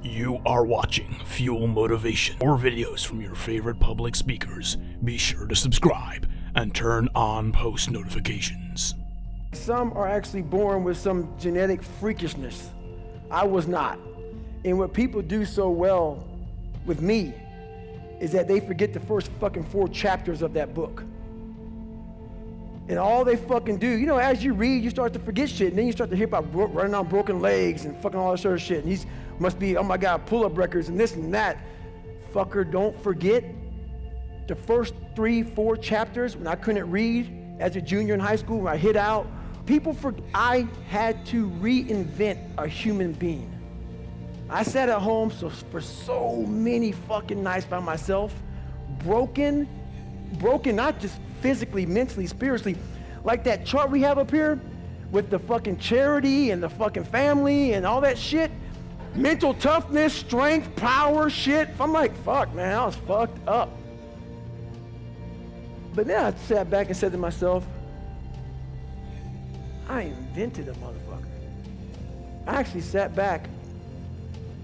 You are watching Fuel Motivation. More videos from your favorite public speakers. Be sure to subscribe and turn on post notifications. Some are actually born with some genetic freakishness. I was not. And what people do so well with me is that they forget the first fucking 4 chapters of that book. And all they fucking do, you know, as you read, you start to forget shit, and then you start to hear about running on broken legs and fucking all that sort of shit. And these must be, oh my God, pull-up records and this and that. Fucker, don't forget the first 3-4 chapters when I couldn't read as a junior in high school, when I hid out. I had to reinvent a human being. I sat at home for so many fucking nights by myself, broken, not just physically, mentally, spiritually. Like that chart we have up here with the fucking charity and the fucking family and all that shit. Mental toughness, strength, power, shit. I'm like, fuck, man, I was fucked up. But then I sat back and said to myself, I invented a motherfucker. I actually sat back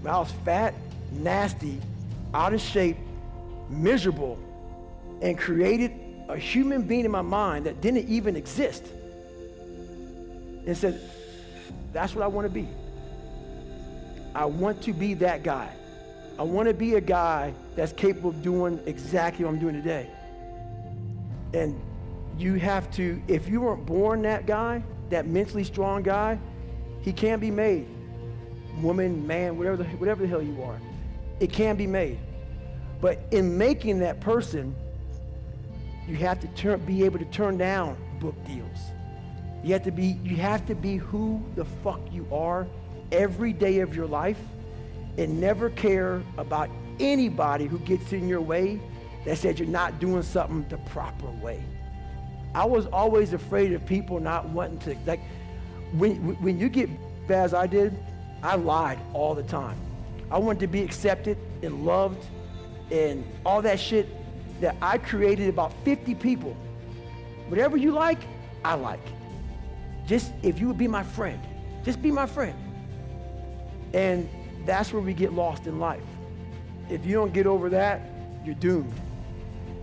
when I was fat, nasty, out of shape, miserable, and created a human being in my mind that didn't even exist, and said, that's what I want to be. I want to be that guy. I want to be a guy that's capable of doing exactly what I'm doing today. And you have to, if you weren't born that guy, that mentally strong guy, he can be made. Woman, man, whatever the hell you are, it can be made. But in making that person, you have to be able to turn down book deals. You have to be who the fuck you are every day of your life, and never care about anybody who gets in your way that said you're not doing something the proper way. I was always afraid of people not wanting to, like, when you get bad as I did, I lied all the time. I wanted to be accepted and loved and all that shit, that I created about 50 people. Whatever you like, I like. Just if you would be my friend, just be my friend. And that's where we get lost in life. If you don't get over that, you're doomed.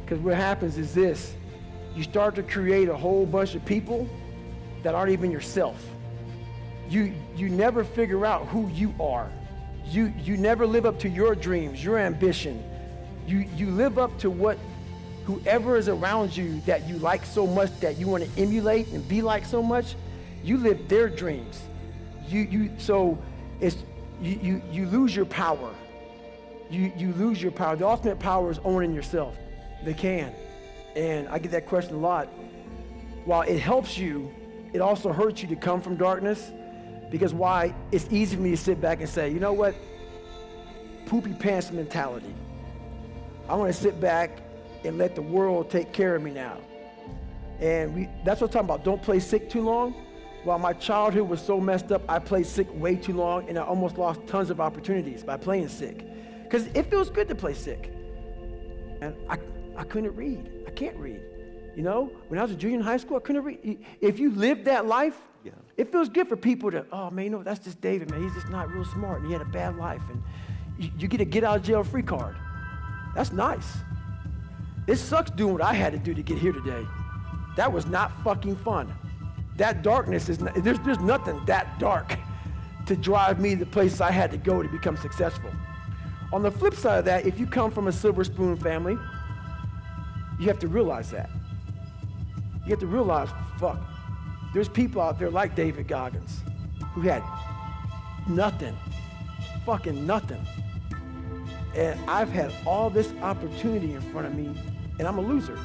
Because what happens is this: you start to create a whole bunch of people that aren't even yourself. You never figure out who you are. You never live up to your dreams, your ambition. You live up to what whoever is around you that you like so much, that you want to emulate and be like so much. You live their dreams. You lose your power. You lose your power. The ultimate power is owning yourself. They can. And I get that question a lot. While it helps you, it also hurts you to come from darkness. Because why? It's easy for me to sit back and say, you know what? Poopy pants mentality. I want to sit back and let the world take care of me now. And that's what I'm talking about. Don't play sick too long. While my childhood was so messed up, I played sick way too long, and I almost lost tons of opportunities by playing sick. Because it feels good to play sick. And I couldn't read. I can't read. You know, when I was a junior in high school, I couldn't read. If you live that life, yeah, it feels good for people to, oh man, you know, that's just David, man. He's just not real smart, and he had a bad life, and you get a get out of jail free card. That's nice. It sucks doing what I had to do to get here today. That was not fucking fun. That darkness is, there's nothing that dark to drive me to the places I had to go to become successful. On the flip side of that, if you come from a silver spoon family, you have to realize that. You have to realize, fuck, there's people out there like David Goggins who had nothing, fucking nothing. And I've had all this opportunity in front of me, and I'm a loser.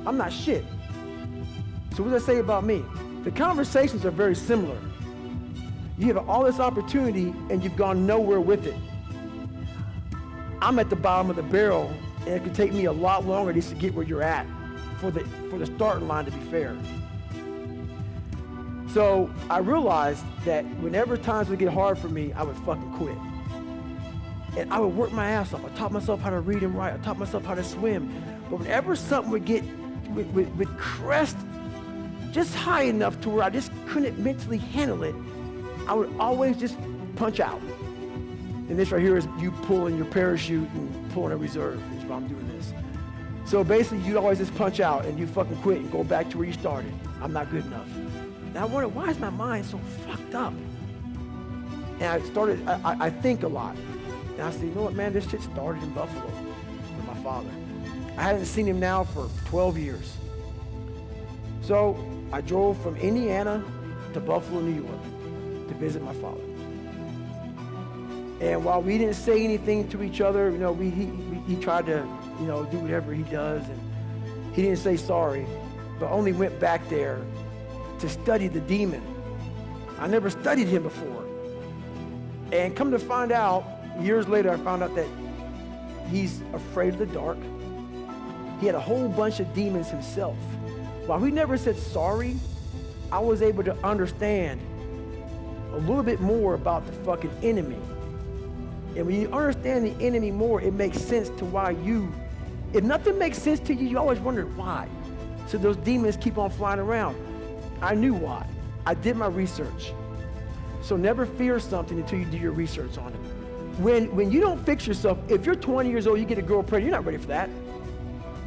I'm not shit. So what does that say about me? The conversations are very similar. You have all this opportunity, and you've gone nowhere with it. I'm at the bottom of the barrel, and it could take me a lot longer just to get where you're at for the starting line, to be fair. So I realized that whenever times would get hard for me, I would fucking quit. And I would work my ass off. I taught myself how to read and write. I taught myself how to swim. But whenever something would get, would crest just high enough to where I just couldn't mentally handle it, I would always just punch out. And this right here is you pulling your parachute and pulling a reserve. Is why I'm doing this. So basically, you always just punch out and you fucking quit and go back to where you started. I'm not good enough. And I wonder, why is my mind so fucked up? And I think a lot. And I said, you know what, man, this shit started in Buffalo with my father. I hadn't seen him now for 12 years. So I drove from Indiana to Buffalo, New York to visit my father. And while we didn't say anything to each other, you know, he tried to, you know, do whatever he does, and he didn't say sorry, but only went back there to study the demon. I never studied him before. And come to find out, years later, I found out that he's afraid of the dark. He had a whole bunch of demons himself. While he never said sorry, I was able to understand a little bit more about the fucking enemy. And when you understand the enemy more, it makes sense to why if nothing makes sense to you, you always wonder why. So those demons keep on flying around. I knew why. I did my research. So never fear something until you do your research on it. When you don't fix yourself, if you're 20 years old, you get a girl pregnant, you're not ready for that.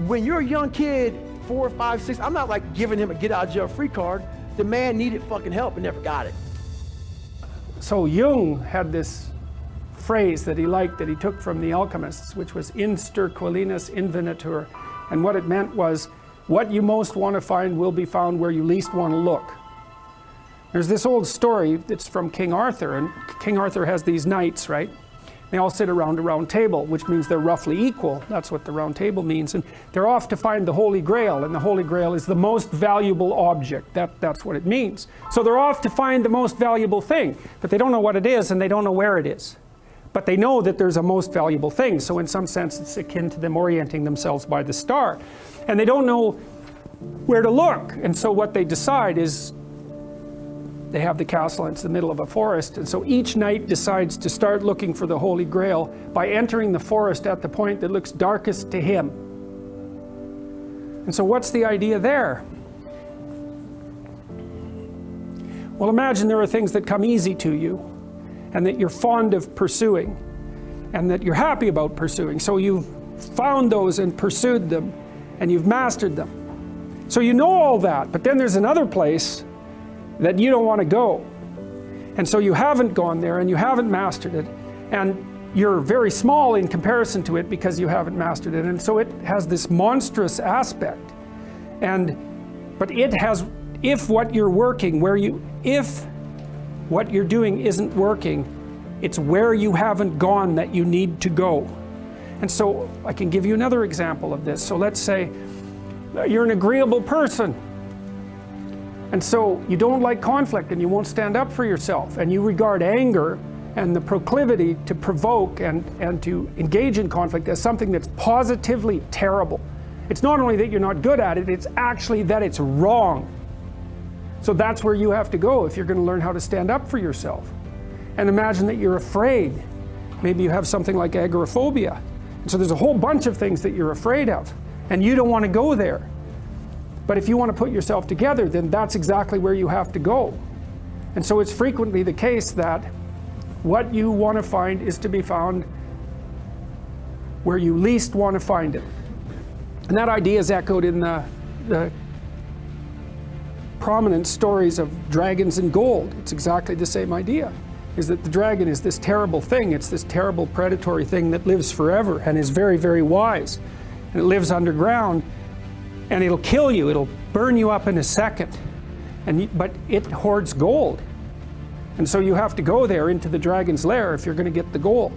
When you're a young kid, 4, 5, 6, I'm not like giving him a get out of jail free card. The man needed fucking help and never got it. So Jung had this phrase that he liked that he took from the alchemists, which was in sterquilinus invenitur. And what it meant was, what you most want to find will be found where you least want to look. There's this old story that's from King Arthur, and King Arthur has these knights, right? They all sit around a round table, which means they're roughly equal. That's what the round table means. And they're off to find the Holy Grail, and the Holy Grail is the most valuable object. That's what it means. So they're off to find the most valuable thing, but they don't know what it is, and they don't know where it is. But they know that there's a most valuable thing, so in some sense it's akin to them orienting themselves by the star. And they don't know where to look, and so what they decide is they have the castle, and it's the middle of a forest, and so each knight decides to start looking for the Holy Grail by entering the forest at the point that looks darkest to him. And so what's the idea there? Well, imagine there are things that come easy to you, and that you're fond of pursuing, and that you're happy about pursuing. So you've found those and pursued them, and you've mastered them. So you know all that, but then there's another place that you don't want to go. And so you haven't gone there, and you haven't mastered it, and you're very small in comparison to it because you haven't mastered it. And so it has this monstrous aspect. But it has, if what you're working, if what you're doing isn't working, it's where you haven't gone that you need to go. And so I can give you another example of this. So let's say you're an agreeable person, and so you don't like conflict, and you won't stand up for yourself, and you regard anger and the proclivity to provoke and to engage in conflict as something that's positively terrible. It's not only that you're not good at it, it's actually that it's wrong. So that's where you have to go if you're going to learn how to stand up for yourself. And imagine that you're afraid. Maybe you have something like agoraphobia. And so there's a whole bunch of things that you're afraid of, and you don't want to go there. But if you want to put yourself together, then that's exactly where you have to go. And so it's frequently the case that what you want to find is to be found where you least want to find it. And that idea is echoed in the prominent stories of dragons and gold. It's exactly the same idea, is that the dragon is this terrible thing. It's this terrible predatory thing that lives forever and is very, very wise. And it lives underground, and it'll kill you. It'll burn you up in a second. But it hoards gold. And so you have to go there into the dragon's lair if you're going to get the gold.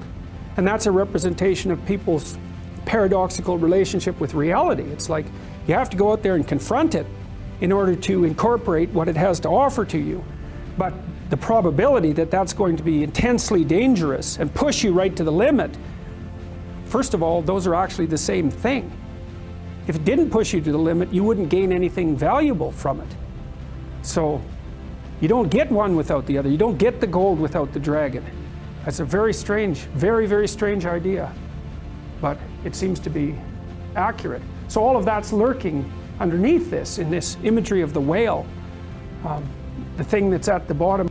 And that's a representation of people's paradoxical relationship with reality. It's like you have to go out there and confront it in order to incorporate what it has to offer to you. But the probability that that's going to be intensely dangerous and push you right to the limit, first of all, those are actually the same thing. If it didn't push you to the limit, you wouldn't gain anything valuable from it. So you don't get one without the other. You don't get the gold without the dragon. That's a very strange, very, very strange idea. But it seems to be accurate. So all of that's lurking underneath this, in this imagery of the whale, the thing that's at the bottom.